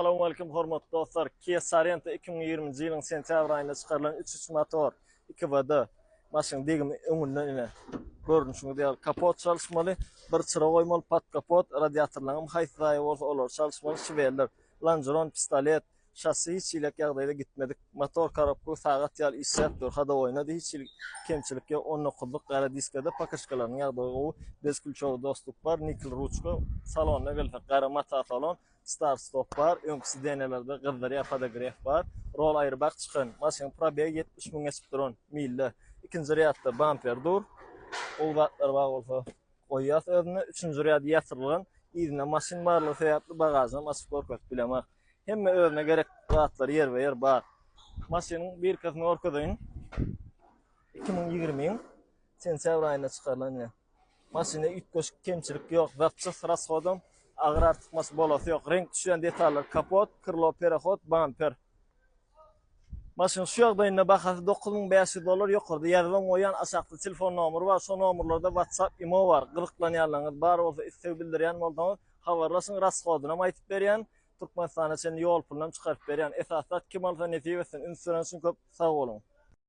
Assalomu alaykum hurmatli do'stlar. Kia Sorento 2020-yilning sentyabr oyida chiqarilgan 3.3 motor 2VD mashina degimi o'ng'undan ko'rinishida kapot çalışmalı, bir chiroq oymalı, pat kapot, radiatorlarning hayfai bo'lsa ular çalışmalı, shiveller, longeron, pistolet, shassi hech yillik yog'dayda gitmedik. Motor korobka saat yal isatdir, hada o'ynadi, hech yillik kemchilikka 10 qulluq qara diskada pakashkalarning yog'dayga bez kulchov dostuk var, nikel ruchka, salonda qara mata salon. Star stop var, önkisi denelarda qızdırıya fotograf var, roll airbag çıxın, maşın probeg 70 mingga chiqib turan, milli. İkinci riyadda bumper dur, ulvatlar var olsa qo'yas o'zini, üçüncü riyad yatırılgan, izine maşın barlığı sebepli bagajını masif korkak bilemek. Hemme özüne gerek rahatlar yer ve yer var. Maşının bir kısmı orkadayın, 2020'nin sentyabr ayında çıkarılan. Maşında üç köşk kemçilik yok, zapçı sıras kodum, ağır artıkması bolası yok. Renk düşen detallar kapot, kırlo perahot, bumper. Maşın şu yağdayında bakası $9,500 yukarıda yazılan oyan aşağıda telefon nomuru var. Şu nomurlarda WhatsApp, imo var. Qılıqlanyanlarınız bar olsa isteği bildiriyen oldanız havarlasın, rast koduna aytip beriyen. Türkmenistan'a sen yol pulundan çıkarıp beriyen. Esasat kim alsa netibesin, insuransin köp sağ olun.